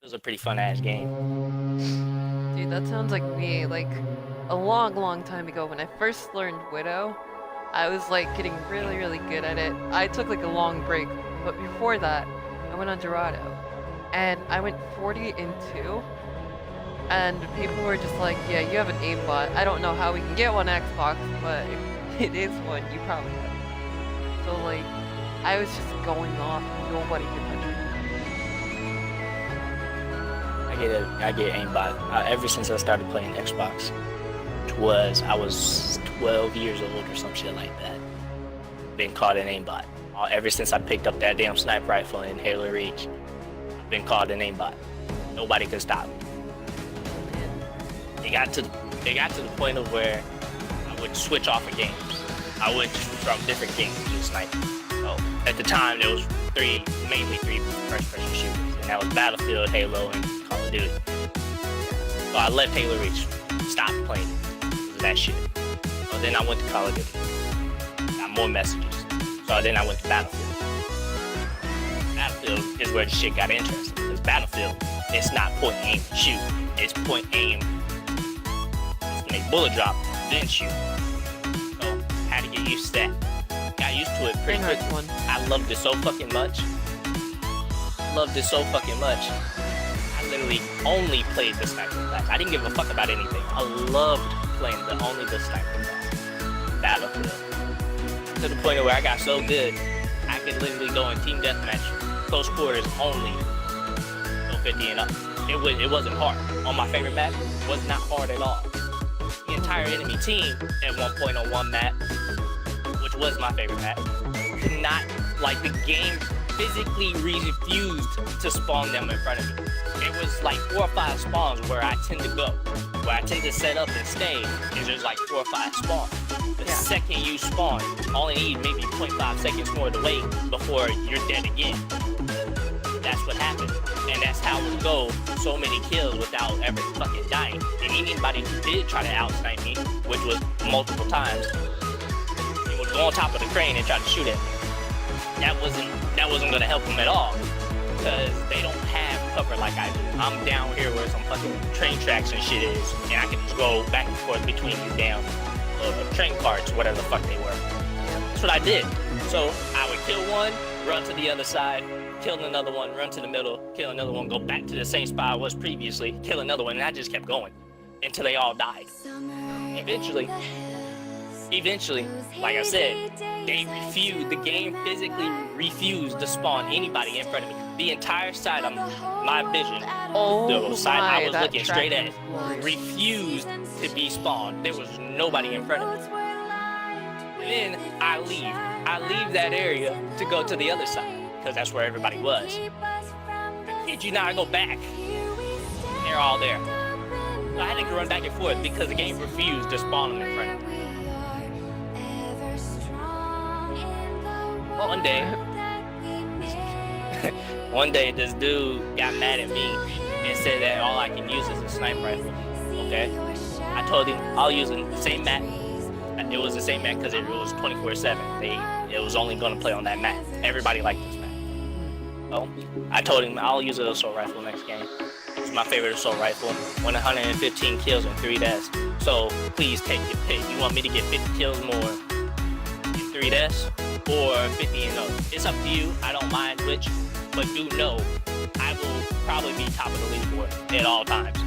It was a pretty fun ass game. Dude, that sounds like me. Like, a long, long time ago when I first learned Widow, I was like getting really, really good at it. I took like a long break, but before that, I went on Dorado, and I went 40 and 2, and people were just like, yeah, you have an aimbot. I don't know how we can get one Xbox, but if it is one, you probably have. So like, I was just going off, nobody could touch me. I get aimbot ever since I started playing Xbox, which was I was 12 years old or some shit like that. Been called an aimbot. Ever since I picked up that damn sniper rifle in Halo Reach, I've been called an aimbot. Nobody could stop me. It got to the point of where I would switch off of games. I would from different games to sniper. So at the time there was mainly three first-person shooters, and that was Battlefield, Halo, and Call of Duty. So I left Halo Reach, stopped playing it because of that shit. So then I went to Call of Duty, got more messages. So then I went to Battlefield. Battlefield is where the shit got interesting, because Battlefield, it's not point, aim, shoot. It's point, aim, make bullet drop, then shoot. So had to get used to that. Got used to it pretty quick. I loved it so fucking much. I literally only played the sniper class. I didn't give a fuck about anything. I loved playing only the sniper class. Battlefield. To the point where I got so good, I could literally go in team deathmatch, close quarters only, go 50 and up. It wasn't hard. On my favorite map, it was not hard at all. The entire enemy team at one point on one map, which was my favorite map, could not, like, the game physically refused to spawn them in front of me. It was like 4 or 5 spawns where I tend to go. Where I tend to set up and stay is there's like 4 or 5 spawns. The second you spawn, only need maybe 0.5 seconds more to wait before you're dead again. That's what happened. And that's how we go so many kills without ever fucking dying. And anybody who did try to outsnipe me, which was multiple times, he would go on top of the crane and try to shoot at me. That wasn't gonna help them at all, because they don't have cover like I do. I'm down here where some fucking train tracks and shit is, and I can just go back and forth between these damn train carts, whatever the fuck they were. That's what I did. So I would kill one, run to the other side, kill another one, run to the middle, kill another one, go back to the same spot I was previously, kill another one, and I just kept going until they all died. Eventually, like I said, the game physically refused to spawn anybody in front of me. The entire side of my vision, the side I was looking straight at, refused to be spawned. There was nobody in front of me. And then I leave that area to go to the other side, because that's where everybody was. Did you not go back? They're all there. So I had to run back and forth because the game refused to spawn them in front of me. One day this dude got mad at me and said that all I can use is a sniper rifle. Okay? I told him I'll use the same map. It was the same map because it was 24/7. It was only going to play on that map. Everybody liked this map. So I told him I'll use an assault rifle next game. It's my favorite assault rifle. 115 kills and 3 deaths. So please take your pick. You want me to get 50 kills more in 3 deaths? Or 50 and up. It's up to you. I don't mind which, but do know I will probably be top of the leaderboard at all times.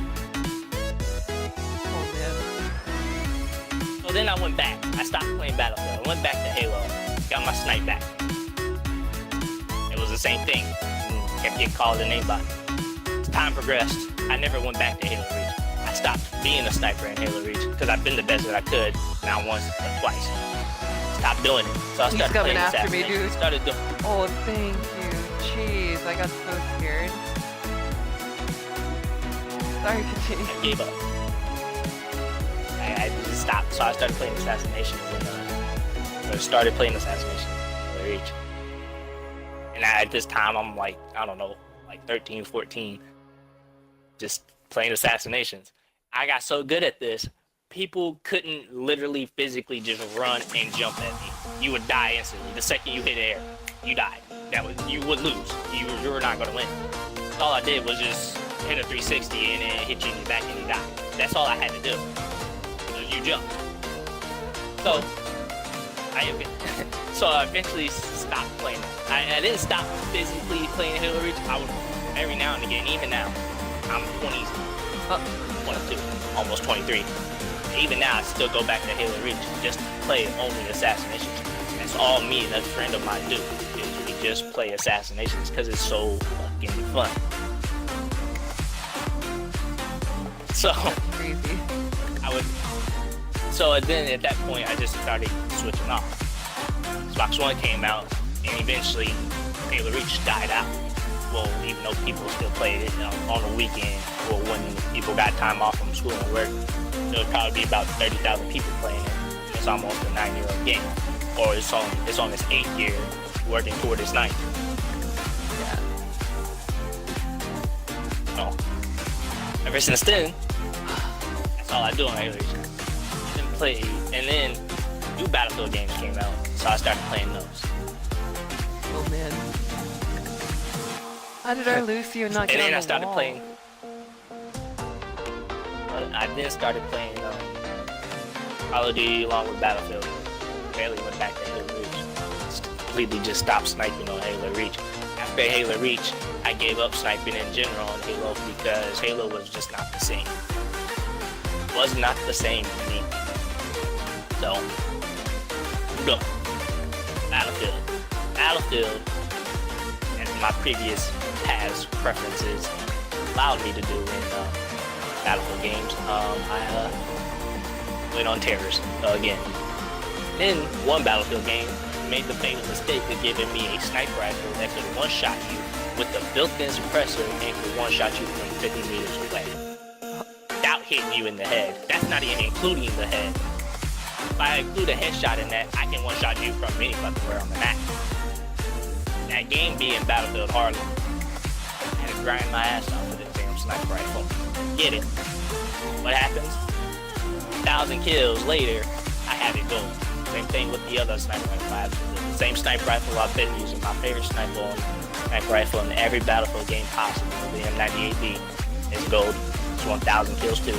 Oh man. So then I went back. I stopped playing Battlefield. I went back to Halo. Got my snipe back. It was the same thing. Kept getting called an aimbot. As time progressed, I never went back to Halo Reach. I stopped being a sniper in Halo Reach because I've been the best that I could, not once but twice. Stop doing it. So I started playing after me, dude. Oh, thank you. Jeez, I got so scared. Sorry, continue. I gave up. I just stopped. So I started playing Assassinations and started playing Assassinations in Reach. And at this time, I'm like, I don't know, like 13, 14, just playing Assassinations. I got so good at this. People couldn't literally physically just run and jump at me. You would die instantly. The second you hit air, you died. You would lose. You were not going to win. All I did was just hit a 360 and then hit you in the back and you die. That's all I had to do. You jump. So I eventually stopped playing. I didn't stop physically playing Halo Reach. I would every now and again. Even now, I'm 22, almost 23. Even now, I still go back to Halo Reach just to play only assassinations. That's all me and a friend of mine do. Is we just play assassinations because it's so fucking fun. So Crazy. So then at that point, I just started switching off. Xbox One came out, and eventually Halo Reach died out. Well, even though people still played it on the weekend, or when people got time off from school and work, there would probably be about 30,000 people playing it. It's almost a 9-year-old game, or it's on its 8th year, working toward its 9th. Yeah. So ever since then, that's all I do on Halo Reach. And then new Battlefield games came out, so I started playing those. Oh man. How did I lose you and not get on the And then I started wall? playing. I then started playing Call of Duty along with Battlefield. Barely went back to Halo Reach. Completely just stopped sniping on Halo Reach. After Halo Reach, I gave up sniping in general on Halo because Halo was just not the same. It was not the same to me. So, look, Battlefield, as my previous past preferences allowed me to do in Battlefield games, I went on terrors again. Then one Battlefield game made the fatal mistake of giving me a sniper rifle that could one-shot you with the built-in suppressor and could one-shot you from 50 meters away without hitting you in the head. That's not even including the head. If I include a headshot in that, I can one-shot you from any fucking where on the map. That game being Battlefield Harlem, I had to grind my ass off with this damn sniper rifle. Get it? What happens? 1,000 kills later, I have it gold. Same thing with the other sniper rifle. I have the same sniper rifle I've been using. My favorite sniper rifle in every Battlefield game possible, the M98B, is gold. It's 1,000 kills too.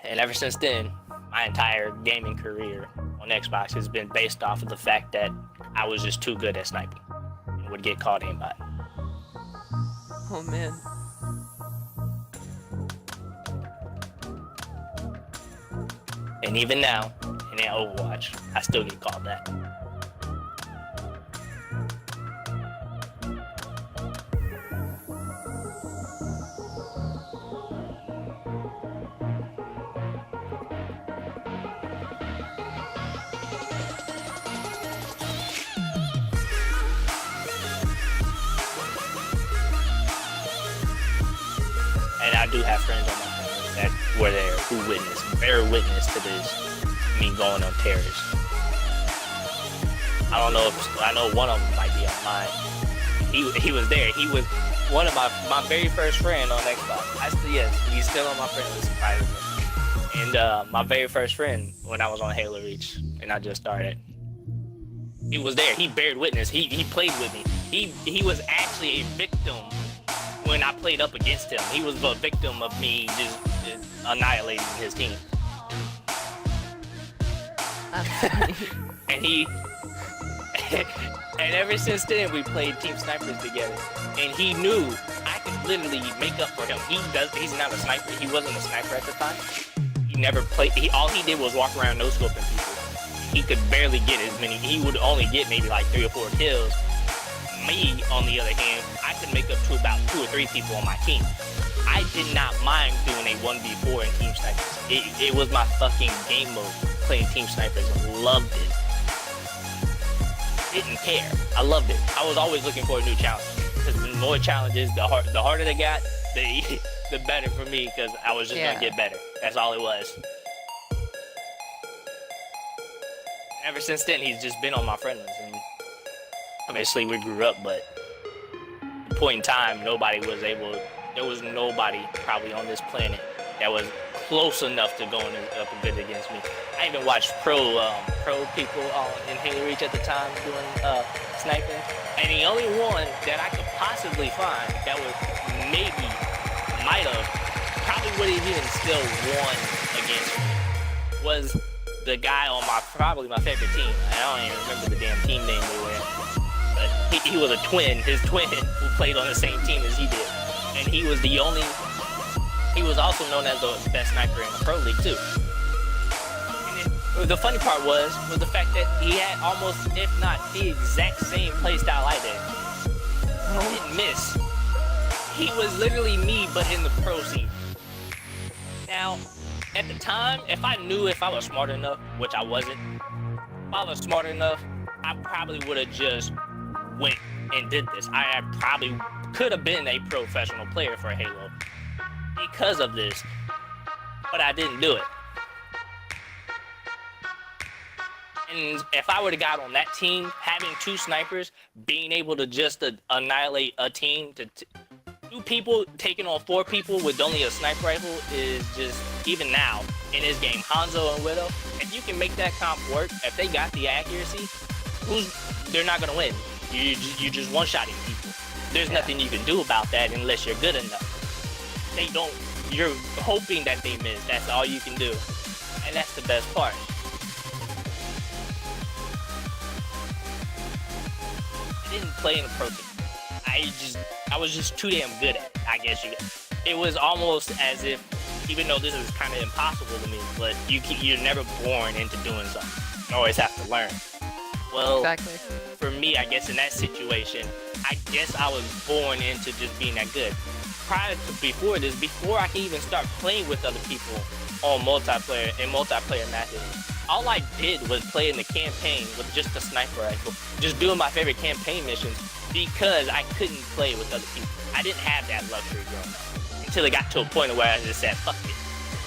And ever since then, my entire gaming career on Xbox has been based off of the fact that I was just too good at sniping and would get caught aimbot. Oh man. And even now, in Overwatch, I still get called that. And I do have friends on my phone that were there who bear witness to this, me going on terrors. I know one of them might be on mine. He was there. He was one of my very first friend on Xbox. Yes, he's still on my friend list, surprisingly. And my very first friend when I was on Halo Reach, and I just started. He was there. He bared witness. He played with me. He was actually a victim when I played up against him. He was a victim of me just annihilating his team. And and ever since then we played Team Snipers together. And he knew I could literally make up for him. He's not a sniper. He wasn't a sniper at the time. He never played. All he did was walk around no scoping people. He could barely get as many. He would only get maybe like 3 or 4 kills. Me, on the other hand, I could make up to about 2 or 3 people on my team. I did not mind doing a 1v4 in Team Snipers. It was my fucking game mode, playing Team Snipers. Loved it. Didn't care. I loved it. I was always looking for a new challenge. Because the more challenges, the harder they got, the better for me, because I was just gonna get better. That's all it was. Ever since then, he's just been on my friend list. And obviously, we grew up, but at the point in time, there was nobody probably on this planet that was close enough to going up and good against me. I even watched pro people in Halo Reach at the time doing sniping, and the only one that I could possibly find that would probably would have even still won against me was the guy on probably my favorite team. I don't even remember the damn team name they were in. But he was a twin, his twin, who played on the same team as he did. And he was also known as the best sniper in the Pro League too. And the funny part was the fact that he had almost, if not the exact same playstyle I did. He didn't miss. He was literally me, but in the pro scene. Now, at the time, if I was smart enough, which I wasn't, if I was smart enough, I probably would have just went and did this. I probably could have been a professional player for Halo because of this, but I didn't do it. And if I would have got on that team, having 2 snipers, being able to just annihilate a team, 2 people taking on 4 people with only a sniper rifle is just, even now in this game, Hanzo and Widow, if you can make that comp work, if they got the accuracy, they're not gonna win. You just one-shotting people. There's nothing you can do about that unless you're good enough. You're hoping that they miss. That's all you can do. And that's the best part. I didn't play in a pro team. I was just too damn good at it, I guess it was almost as if, even though this is kind of impossible to me, but you're never born into doing something. You always have to learn. Well, Exactly. for me, I guess in that situation, I guess I was born into just being that good. Before I could even start playing with other people on multiplayer matches, all I did was play in the campaign with just a sniper rifle, just doing my favorite campaign missions because I couldn't play with other people. I didn't have that luxury growing up until it got to a point where I just said, fuck it,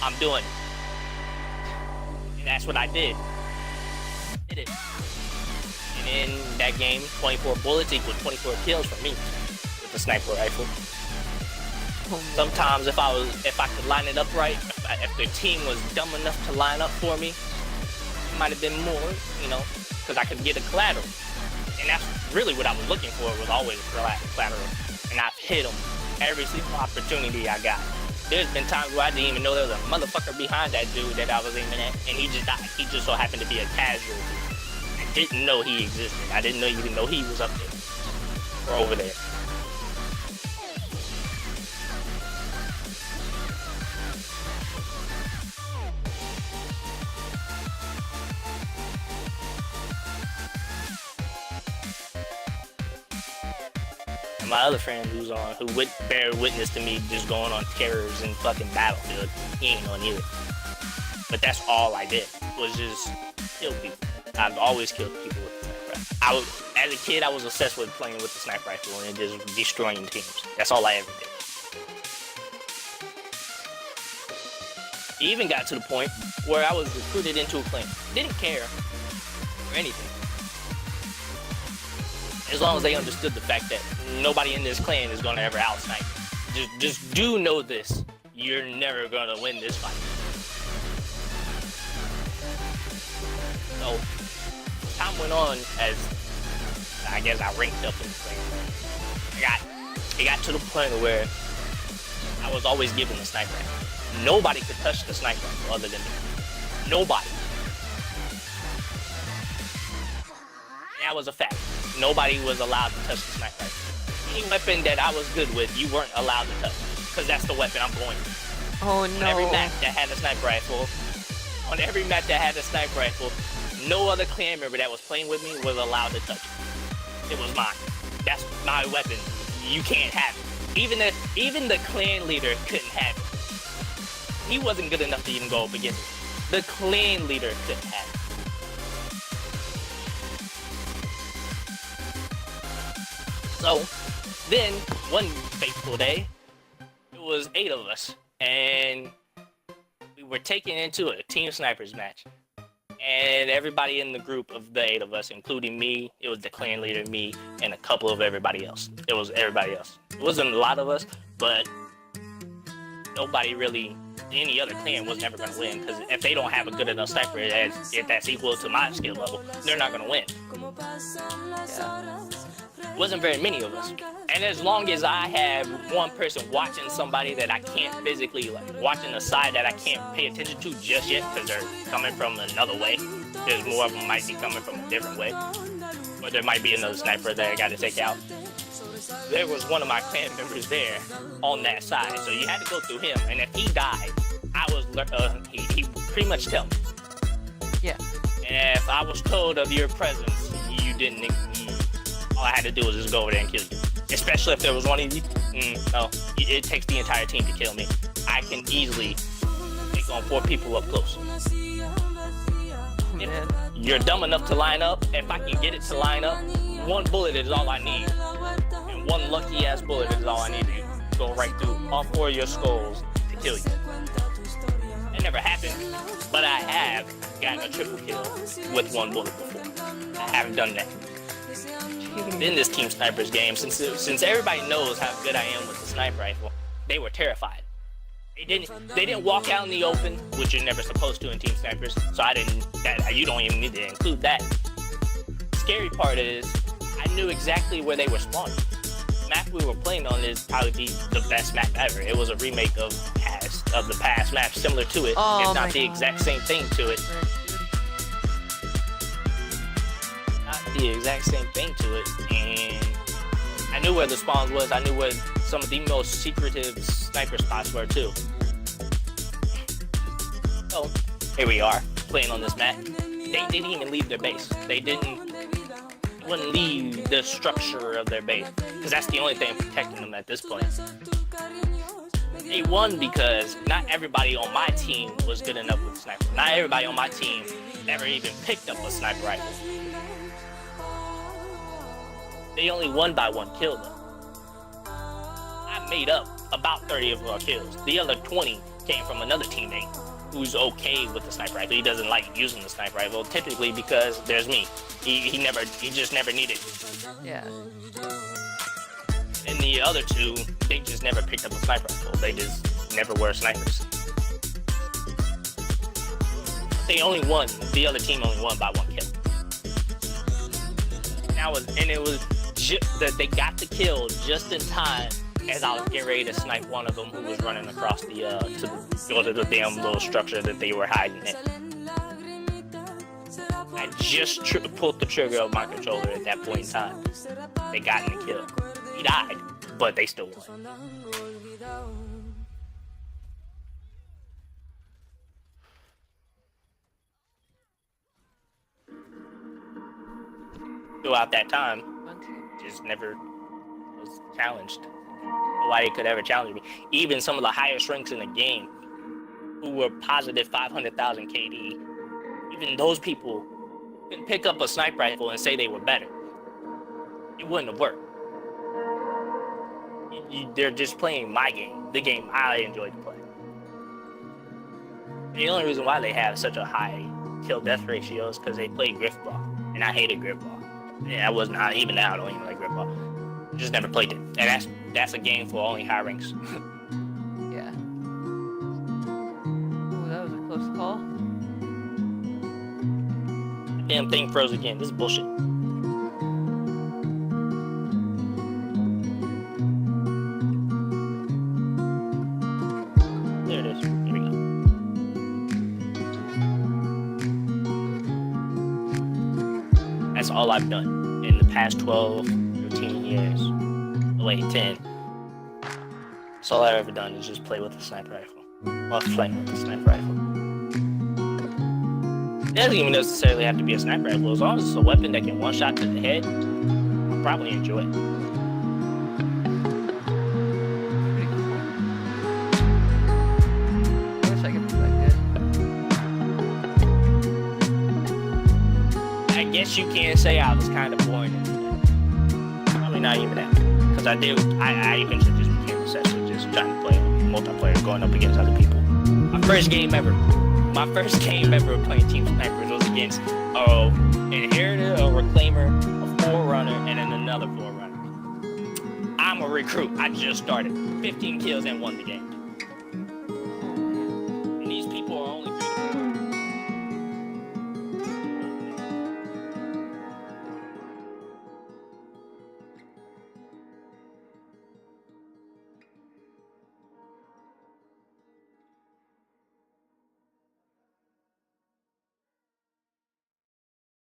I'm doing it. And that's what I did. Did it. And in that game, 24 bullets equal 24 kills for me with the sniper rifle. Sometimes if I could line it up right, if the team was dumb enough to line up for me, it might have been more, because I could get a collateral. And that's really what I was looking for, was always a collateral. And I've hit them every single opportunity I got. There's been times where I didn't even know there was a motherfucker behind that dude that I was aiming at, and he just died. He just so happened to be a casualty. I didn't know he existed. I didn't even know he was up there or over there. And my other friend who bear witness to me just going on terrors in fucking Battlefield, he ain't on either. But that's all I did, was just kill people. I've always killed people with the sniper rifle. As a kid, I was obsessed with playing with the sniper rifle and just destroying teams. That's all I ever did. It even got to the point where I was recruited into a clan. Didn't care or anything. As long as they understood the fact that nobody in this clan is gonna ever out-snipe. Just do know this. You're never gonna win this fight. So, time went on as I guess I ranked up in the clan. It got to the point where I was always given the sniper rifle. Nobody could touch the sniper rifle other than me. Nobody. And that was a fact. Nobody was allowed to touch the sniper rifle. Any weapon that I was good with, you weren't allowed to touch. Because that's the weapon I'm going with. Oh no. On every map that had a sniper rifle, no other clan member that was playing with me was allowed to touch it. It was mine. That's my weapon. You can't have it. Even the clan leader couldn't have it. He wasn't good enough to even go up against it. The clan leader couldn't have it. So, then, one fateful day, it was 8 of us, and we were taken into a team snipers match. And everybody in the group of the 8 of us, including me, it was the clan leader, me, and a couple of everybody else. It was everybody else. It wasn't a lot of us, but nobody really any other clan was never going to win, because if they don't have a good enough sniper that's equal to my skill level, they're not going to win. Yeah. Wasn't very many of us. And as long as I have one person watching somebody that I can't physically, like watching a side that I can't pay attention to just yet because they're coming from another way, there's more of them might be coming from a different way, or there might be another sniper that I got to take out. There was one of my clan members there on that side, so you had to go through him, and if he died, he pretty much tell me. Yeah. And if I was told of your presence, you didn't, all I had to do was just go over there and kill you. Especially if there was one of you. No, it takes the entire team to kill me. I can easily take on 4 people up close. Man. You're dumb enough to line up. If I can get it to line up, 1 bullet is all I need. And 1 lucky ass bullet is all I need to go right through all 4 of your skulls to kill you. It never happened, but I have gotten a triple kill with 1 bullet before. I haven't done that. In this Team Snipers game, since everybody knows how good I am with the sniper rifle, they were terrified. They didn't walk out in the open, which you're never supposed to in Team Snipers, so you don't even need to include that. The scary part is, I knew exactly where they were spawning. The map we were playing on is probably the best map ever. It was a remake of the past map, similar to it, if not the exact same thing to it. The exact same thing to it, and I knew where the spawns was. I knew where some of the most secretive sniper spots were too. So here we are playing on this map. They didn't even leave their base. They wouldn't leave the structure of their base, because that's the only thing protecting them at this point. They won because not everybody on my team was good enough with sniper. Not everybody on my team ever even picked up a sniper rifle. They only won by 1 kill though. I made up about 30 of our kills. The other 20 came from another teammate who's okay with the sniper rifle. He doesn't like using the sniper rifle, typically because there's me. He just never needed it. Yeah. And the other 2, they just never picked up a sniper rifle. They just never were snipers. They only won. The other team only won by 1 kill. It was that they got the kill just in time as I was getting ready to snipe one of them who was running across to go to the damn little structure that they were hiding in. I just pulled the trigger of my controller at that point in time. They got in the kill. He died, but they still won. Throughout that time, just never was challenged. Nobody could ever challenge me. Even some of the highest ranks in the game, who were positive 500,000 KD, even those people couldn't pick up a sniper rifle and say they were better. It wouldn't have worked. They're just playing my game, the game I enjoy to play. The only reason why they have such a high kill-death ratio is because they play Griffball, and I hated Griffball. Yeah, I was not even now. I don't even like Griffball. Just never played it, and that's a game for only high ranks. Yeah. Ooh, that was a close call. Damn thing froze again. This is bullshit. There it is. Here we go. That's all I've done in the past 12, 13 years. Oh, wait, 10. That's all I've ever done is just play with a sniper rifle. Well, playing with a sniper rifle. It doesn't even necessarily have to be a sniper rifle. As long as it's a weapon that can one-shot to the head, I'll probably enjoy it. Pretty cool. I wish I could be that good. I guess you can say I was kind of born into that. Probably not even that. Because I eventually just became obsessed with just trying to play multiplayer, going up against other people. My first game ever playing Team Snipers was against an Inheritor, a Reclaimer, a Forerunner, and then another Forerunner. I'm a recruit. I just started. 15 kills and won the game.